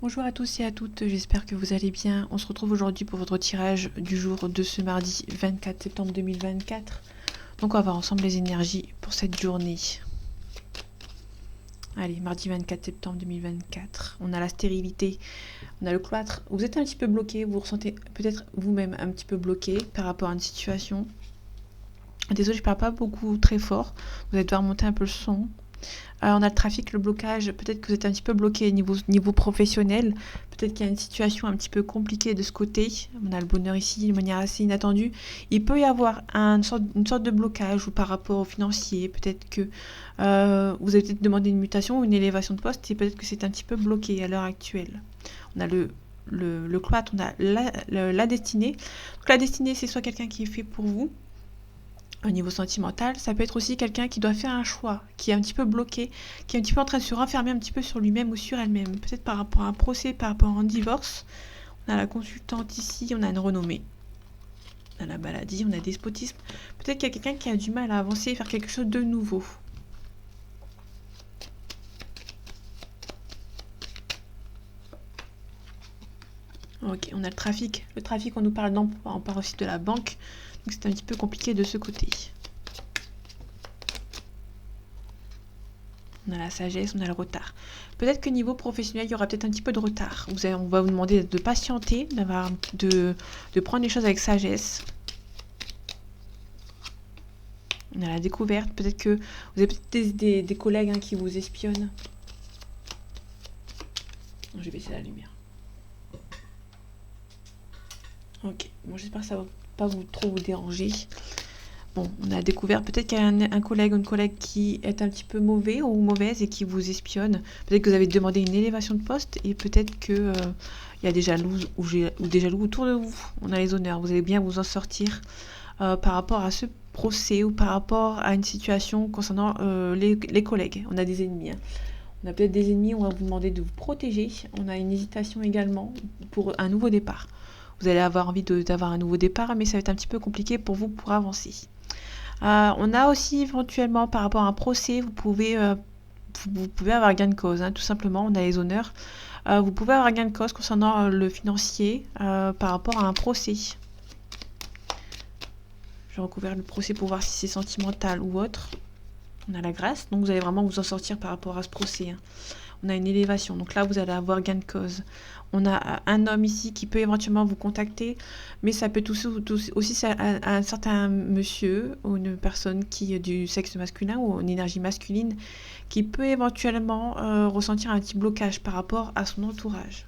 Bonjour à tous et à toutes, j'espère que vous allez bien. On se retrouve aujourd'hui pour votre tirage du jour de ce mardi 24 septembre 2024. Donc on va voir ensemble les énergies pour cette journée. Allez, mardi 24 septembre 2024. On a la stérilité, on a le cloître. Vous êtes un petit peu bloqué, vous ressentez peut-être vous-même un petit peu bloqué par rapport à une situation. Désolée, je parle pas beaucoup très fort. Vous allez devoir monter un peu le son. On a le trafic, le blocage, peut-être que vous êtes un petit peu bloqué niveau professionnel, peut-être qu'il y a une situation un petit peu compliquée de ce côté, on a le bonheur ici de manière assez inattendue, il peut y avoir une sorte de blocage ou par rapport au financier, peut-être que vous avez peut-être demandé une mutation ou une élévation de poste et peut-être que c'est un petit peu bloqué à l'heure actuelle. On a le cloître, on a la destinée. Donc la destinée, c'est soit quelqu'un qui est fait pour vous, au niveau sentimental, ça peut être aussi quelqu'un qui doit faire un choix, qui est un petit peu bloqué, qui est un petit peu en train de se renfermer un petit peu sur lui-même ou sur elle-même, peut-être par rapport à un procès, par rapport à un divorce. On a la consultante ici, on a une renommée, on a la maladie, on a le despotisme. Peut-être qu'il y a quelqu'un qui a du mal à avancer et faire quelque chose de nouveau. Ok, on a le trafic. Le trafic, on nous parle d'emploi, on parle aussi de la banque. Donc c'est un petit peu compliqué de ce côté. On a la sagesse, on a le retard. Peut-être que niveau professionnel, il y aura peut-être un petit peu de retard. On va vous demander de patienter, de prendre les choses avec sagesse. On a la découverte. Peut-être que vous avez peut-être des collègues qui vous espionnent. Je vais baisser la lumière. Ok, bon, j'espère que ça va pas trop vous déranger. Bon, on a découvert peut-être qu'il y a un collègue ou une collègue qui est un petit peu mauvais ou mauvaise et qui vous espionne. Peut-être que vous avez demandé une élévation de poste et peut-être que il y a des jaloux ou des jaloux autour de vous. On a les honneurs. Vous allez bien vous en sortir par rapport à ce procès ou par rapport à une situation concernant les collègues. On a des ennemis. On a peut-être des ennemis, on va vous demander de vous protéger. On a une hésitation également pour un nouveau départ. Vous allez avoir envie d'avoir un nouveau départ, mais ça va être un petit peu compliqué pour vous pour avancer. On a aussi éventuellement par rapport à un procès, vous pouvez avoir gain de cause, tout simplement, on a les honneurs. Vous pouvez avoir gain de cause concernant le financier par rapport à un procès. J'ai recouvert le procès pour voir si c'est sentimental ou autre. On a la grâce, donc vous allez vraiment vous en sortir par rapport à ce procès. On a une élévation, donc là vous allez avoir gain de cause. On a un homme ici qui peut éventuellement vous contacter, mais ça peut aussi un certain monsieur ou une personne qui est du sexe masculin ou une énergie masculine qui peut éventuellement ressentir un petit blocage par rapport à son entourage.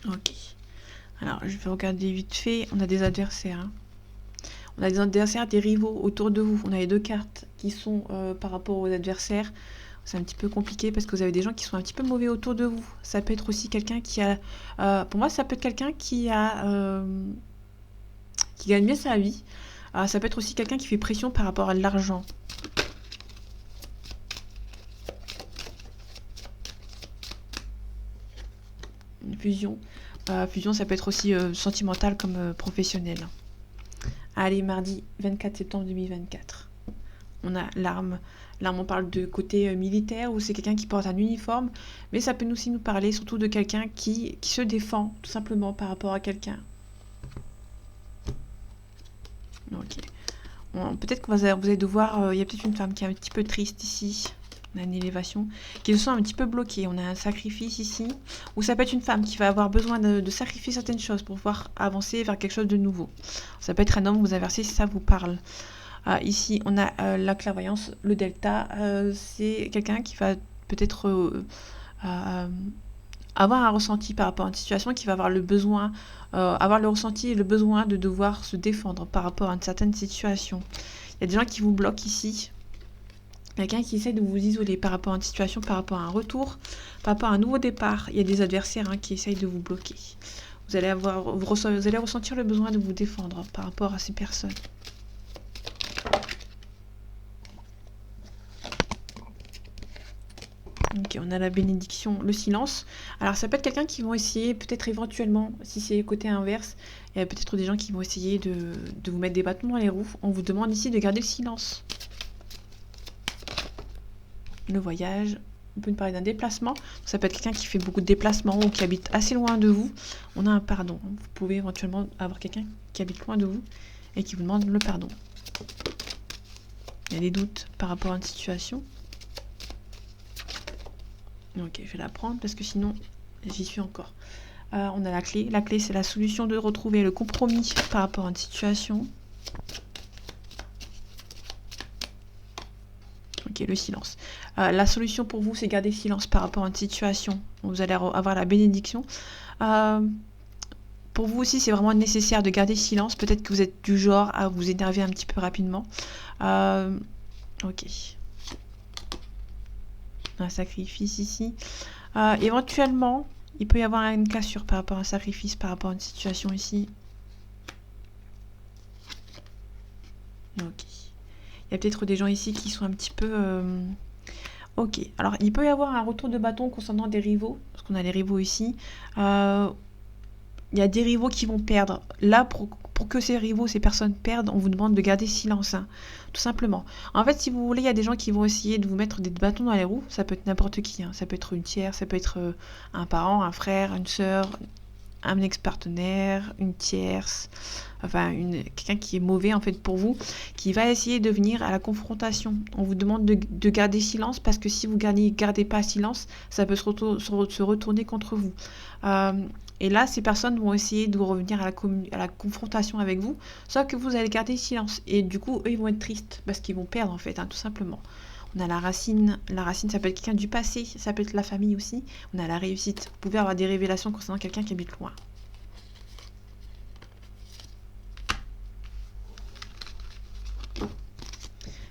Ok. Alors je vais regarder vite fait. On a des adversaires. On a des adversaires, des rivaux autour de vous. On a les deux cartes qui sont par rapport aux adversaires. C'est un petit peu compliqué parce que vous avez des gens qui sont un petit peu mauvais autour de vous. Ça peut être aussi quelqu'un qui a... pour moi, ça peut être quelqu'un qui gagne bien sa vie. Ça peut être aussi quelqu'un qui fait pression par rapport à l'argent. Une fusion. Fusion, ça peut être aussi sentimental comme professionnel. Allez, mardi 24 septembre 2024. On a l'arme. L'arme, on parle de côté militaire, ou c'est quelqu'un qui porte un uniforme, mais ça peut aussi nous parler surtout de quelqu'un qui se défend, tout simplement, par rapport à quelqu'un. Ok. Peut-être que vous allez devoir... Il y a peut-être une femme qui est un petit peu triste ici. On a une élévation. Qui se sent un petit peu bloquée. On a un sacrifice ici. Ou ça peut être une femme qui va avoir besoin de sacrifier certaines choses pour pouvoir avancer vers quelque chose de nouveau. Ça peut être un homme que vous inversez si ça vous parle. Ici, on a la clairvoyance, le delta. C'est quelqu'un qui va peut-être avoir un ressenti par rapport à une situation, qui va avoir le besoin, avoir le ressenti et le besoin de devoir se défendre par rapport à une certaine situation. Il y a des gens qui vous bloquent ici. Quelqu'un qui essaie de vous isoler par rapport à une situation, par rapport à un retour, par rapport à un nouveau départ. Il y a des adversaires qui essayent de vous bloquer. Vous allez ressentir le besoin de vous défendre par rapport à ces personnes. Ok, on a la bénédiction, le silence. Alors ça peut être quelqu'un qui vont essayer, peut-être éventuellement, si c'est côté inverse, il y a peut-être des gens qui vont essayer de vous mettre des bâtons dans les roues. On vous demande ici de garder le silence. Le voyage, on peut nous parler d'un déplacement. Ça peut être quelqu'un qui fait beaucoup de déplacements ou qui habite assez loin de vous. On a un pardon. Vous pouvez éventuellement avoir quelqu'un qui habite loin de vous et qui vous demande le pardon. Il y a des doutes par rapport à une situation. Ok, je vais la prendre parce que sinon, j'y suis encore. On a la clé. La clé, c'est la solution de retrouver le compromis par rapport à une situation. Ok, le silence. La solution pour vous, c'est garder le silence par rapport à une situation. Vous allez avoir la bénédiction. Pour vous aussi, c'est vraiment nécessaire de garder le silence. Peut-être que vous êtes du genre à vous énerver un petit peu rapidement. Ok. Un sacrifice ici. Éventuellement, il peut y avoir une cassure par rapport à un sacrifice, par rapport à une situation ici. Ok. Il y a peut-être des gens ici qui sont un petit peu... Ok. Alors, il peut y avoir un retour de bâton concernant des rivaux, parce qu'on a les rivaux ici. Il y a des rivaux qui vont perdre. Là, pour que ces rivaux, ces personnes perdent, on vous demande de garder silence, hein, tout simplement. En fait, si vous voulez, il y a des gens qui vont essayer de vous mettre des bâtons dans les roues. Ça peut être n'importe qui. Hein. Ça peut être une tiers, ça peut être un parent, un frère, une sœur, un ex-partenaire, une tierce, enfin quelqu'un qui est mauvais en fait pour vous, qui va essayer de venir à la confrontation. On vous demande de garder silence parce que si vous gardez pas silence, ça peut se retourner contre vous. Et là, ces personnes vont essayer de revenir à la confrontation avec vous, sauf que vous allez garder silence. Et du coup, eux, ils vont être tristes parce qu'ils vont perdre, en fait, hein, tout simplement. On a la racine. La racine, ça peut être quelqu'un du passé, ça peut être la famille aussi. On a la réussite. Vous pouvez avoir des révélations concernant quelqu'un qui habite loin.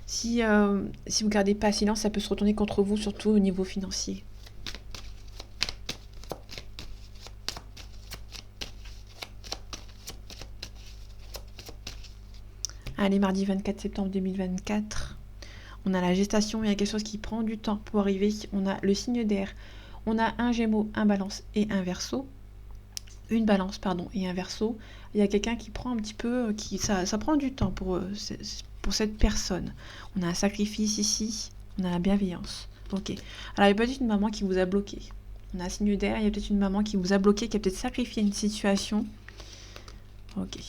Si vous gardez pas silence, ça peut se retourner contre vous, surtout au niveau financier. Allez, mardi 24 septembre 2024. On a la gestation, il y a quelque chose qui prend du temps pour arriver. On a le signe d'air. On a un Gémeaux, un Balance et un Verseau. Une Balance, pardon, et un Verseau. Il y a quelqu'un qui prend un petit peu... ça prend du temps pour cette personne. On a un sacrifice ici. On a la bienveillance. Ok. Alors, il y a peut-être une maman qui vous a bloqué. On a un signe d'air. Il y a peut-être une maman qui vous a bloqué, qui a peut-être sacrifié une situation. Ok.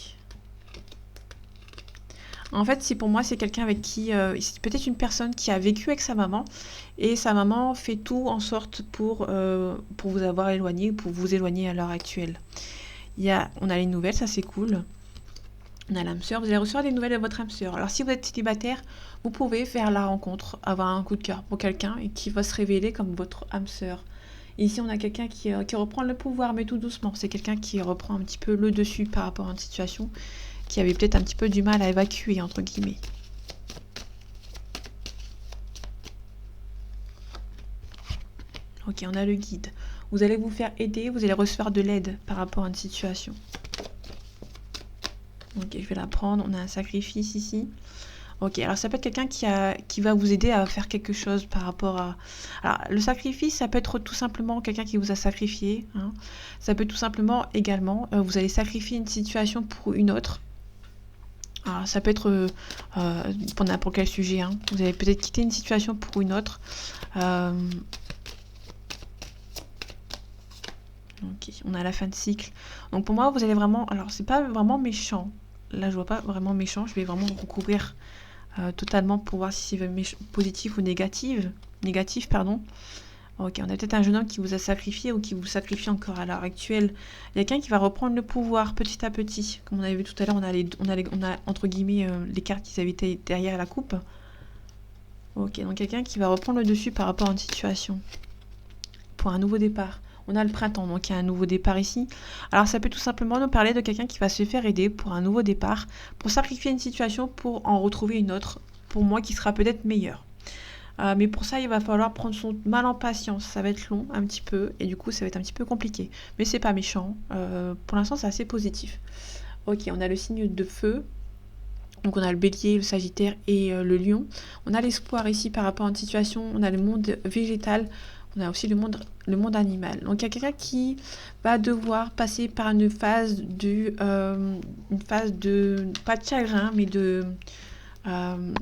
En fait, pour moi, c'est quelqu'un avec qui... c'est peut-être une personne qui a vécu avec sa maman. Et sa maman fait tout en sorte pour vous avoir éloigné, pour vous éloigner à l'heure actuelle. On a les nouvelles, ça c'est cool. On a l'âme sœur. Vous allez recevoir des nouvelles de votre âme sœur. Alors, si vous êtes célibataire, vous pouvez faire la rencontre, avoir un coup de cœur pour quelqu'un et qui va se révéler comme votre âme sœur. Ici, on a quelqu'un qui reprend le pouvoir, mais tout doucement. C'est quelqu'un qui reprend un petit peu le dessus par rapport à une situation qui avait peut-être un petit peu du mal à évacuer, entre guillemets. Ok, on a le guide. Vous allez vous faire aider, vous allez recevoir de l'aide par rapport à une situation. Ok, je vais la prendre. On a un sacrifice ici. Ok, alors ça peut être quelqu'un qui va vous aider à faire quelque chose par rapport à... Alors, le sacrifice, ça peut être tout simplement quelqu'un qui vous a sacrifié. Hein. Ça peut tout simplement également, vous allez sacrifier une situation pour une autre. Alors, ça peut être pour n'importe quel sujet. Hein. Vous allez peut-être quitter une situation pour une autre. Ok, on a la fin de cycle. Donc pour moi, vous allez vraiment... Alors, c'est pas vraiment méchant. Là, je vois pas vraiment méchant. Je vais vraiment recouvrir totalement pour voir si c'est positif ou négatif. Négatif, pardon. Ok, on a peut-être un jeune homme qui vous a sacrifié ou qui vous sacrifie encore à l'heure actuelle. Il y a quelqu'un qui va reprendre le pouvoir petit à petit. Comme on avait vu tout à l'heure, on a entre guillemets les cartes qui avaient été derrière la coupe. Ok, donc quelqu'un qui va reprendre le dessus par rapport à une situation. Pour un nouveau départ. On a le printemps, donc il y a un nouveau départ ici. Alors ça peut tout simplement nous parler de quelqu'un qui va se faire aider pour un nouveau départ, pour sacrifier une situation pour en retrouver une autre, pour moi qui sera peut-être meilleure. Mais pour ça, il va falloir prendre son mal en patience. Ça va être long un petit peu et du coup, ça va être un petit peu compliqué. Mais c'est pas méchant. Pour l'instant, c'est assez positif. Ok, on a le signe de feu. Donc on a le bélier, le sagittaire et le lion. On a l'espoir ici par rapport à une situation. On a le monde végétal. On a aussi le monde animal. Donc il y a quelqu'un qui va devoir passer par une phase pas de chagrin, mais euh,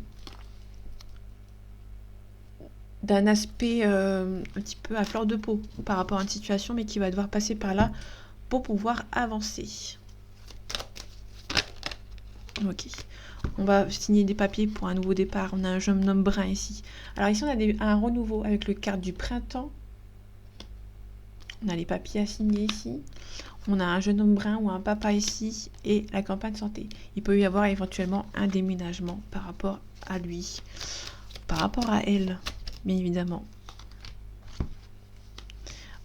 d'un aspect un petit peu à fleur de peau par rapport à une situation, mais qui va devoir passer par là pour pouvoir avancer. Ok. On va signer des papiers pour un nouveau départ. On a un jeune homme brun ici. Alors ici, on a un renouveau avec le carte du printemps. On a les papiers à signer ici. On a un jeune homme brun ou un papa ici et la campagne santé. Il peut y avoir éventuellement un déménagement par rapport à lui, par rapport à elle, bien évidemment.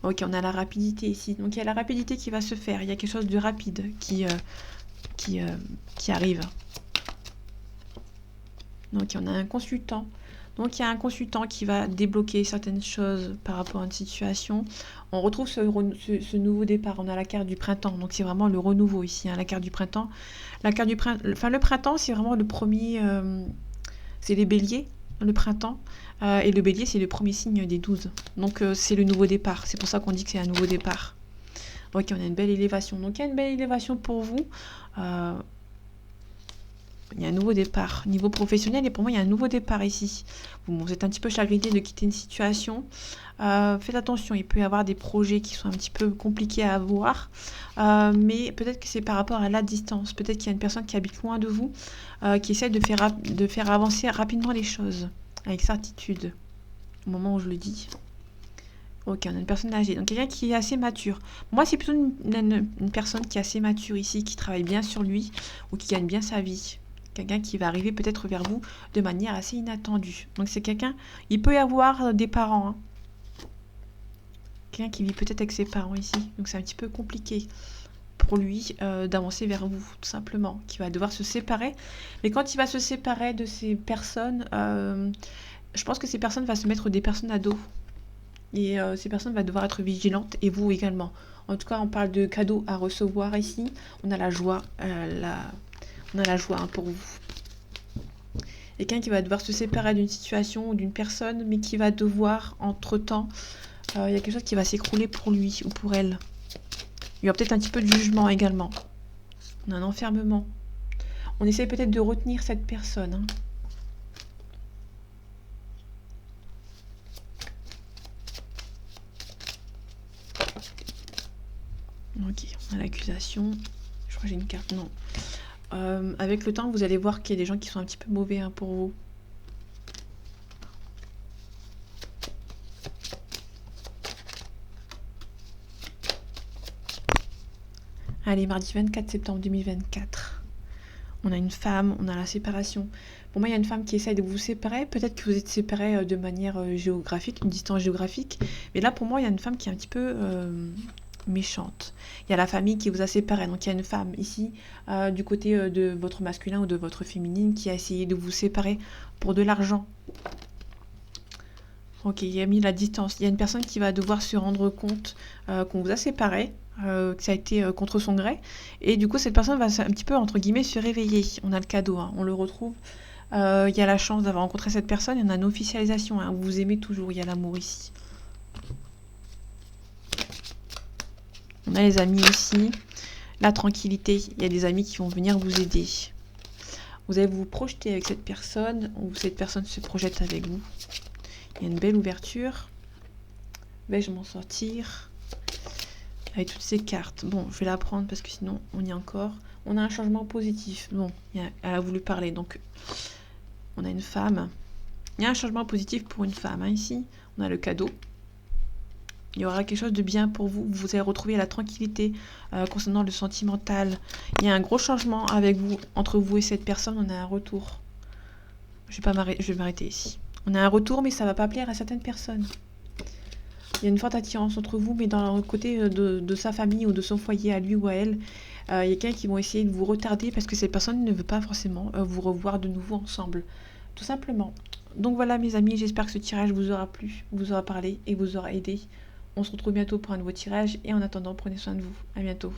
Ok, on a la rapidité ici. Donc il y a la rapidité qui va se faire. Il y a quelque chose de rapide qui arrive. Donc on a un consultant. Donc il y a un consultant qui va débloquer certaines choses par rapport à une situation. On retrouve ce nouveau départ. On a la carte du printemps. Donc c'est vraiment le renouveau ici, hein, la carte du printemps. Le printemps, c'est vraiment le premier. C'est les béliers, le printemps. Et le bélier, c'est le premier signe des 12. Donc c'est le nouveau départ. C'est pour ça qu'on dit que c'est un nouveau départ. Ok, on a une belle élévation. Donc il y a une belle élévation pour vous. Il y a un nouveau départ. Niveau professionnel, et pour moi, il y a un nouveau départ ici. Bon, vous êtes un petit peu chagriné de quitter une situation. Faites attention, il peut y avoir des projets qui sont un petit peu compliqués à avoir. Mais peut-être que c'est par rapport à la distance. Peut-être qu'il y a une personne qui habite loin de vous, qui essaie de faire avancer rapidement les choses, avec certitude, au moment où je le dis. Ok, on a une personne âgée, donc quelqu'un qui est assez mature. Moi, c'est plutôt une personne qui est assez mature ici, qui travaille bien sur lui, ou qui gagne bien sa vie. Quelqu'un qui va arriver peut-être vers vous de manière assez inattendue. Donc c'est quelqu'un, il peut y avoir des parents. Hein. Quelqu'un qui vit peut-être avec ses parents ici. Donc c'est un petit peu compliqué pour lui d'avancer vers vous, tout simplement. Qui va devoir se séparer. Mais quand il va se séparer de ces personnes, je pense que ces personnes vont se mettre des personnes à dos. Et ces personnes vont devoir être vigilantes, et vous également. En tout cas, on parle de cadeaux à recevoir ici. On a la joie, on a la joie hein, pour vous. Quelqu'un qui va devoir se séparer d'une situation ou d'une personne, mais qui va devoir, entre-temps, il y a quelque chose qui va s'écrouler pour lui ou pour elle. Il y aura peut-être un petit peu de jugement également. On a un enfermement. On essaie peut-être de retenir cette personne. Hein. Ok, on a l'accusation. Je crois que j'ai une carte. Non. Avec le temps, vous allez voir qu'il y a des gens qui sont un petit peu mauvais hein, pour vous. Allez, mardi 24 septembre 2024. On a une femme, on a la séparation. Pour moi, il y a une femme qui essaye de vous séparer. Peut-être que vous êtes séparés de manière géographique, une distance géographique. Mais là, pour moi, il y a une femme qui est un petit peu méchante. Il y a la famille qui vous a séparé. Donc, il y a une femme ici, du côté de votre masculin ou de votre féminine, qui a essayé de vous séparer pour de l'argent. Ok, il a mis la distance. Il y a une personne qui va devoir se rendre compte qu'on vous a séparé. Que ça a été contre son gré. Et du coup, cette personne va un petit peu, entre guillemets, se réveiller. On a le cadeau, hein, on le retrouve. Il y a la chance d'avoir rencontré cette personne. Il y en a une officialisation. Hein, vous vous aimez toujours, il y a l'amour ici. On a les amis aussi. La tranquillité. Il y a des amis qui vont venir vous aider. Vous allez vous projeter avec cette personne. Ou cette personne se projette avec vous. Il y a une belle ouverture. Vais-je m'en sortir ? Avec toutes ces cartes. Bon, je vais la prendre parce que sinon, on y est encore. On a un changement positif. Bon, elle a voulu parler. Donc, on a une femme. Il y a un changement positif pour une femme. Hein, ici, on a le cadeau. Il y aura quelque chose de bien pour vous. Vous allez retrouver la tranquillité concernant le sentimental. Il y a un gros changement avec vous, entre vous et cette personne. On a un retour. Je vais m'arrêter ici. On a un retour, mais ça ne va pas plaire à certaines personnes. Il y a une forte attirance entre vous, mais dans le côté de sa famille ou de son foyer, à lui ou à elle, il y a quelqu'un qui vont essayer de vous retarder parce que cette personne ne veut pas forcément vous revoir de nouveau ensemble. Tout simplement. Donc voilà mes amis, j'espère que ce tirage vous aura plu, vous aura parlé et vous aura aidé. On se retrouve bientôt pour un nouveau tirage et en attendant, prenez soin de vous. À bientôt.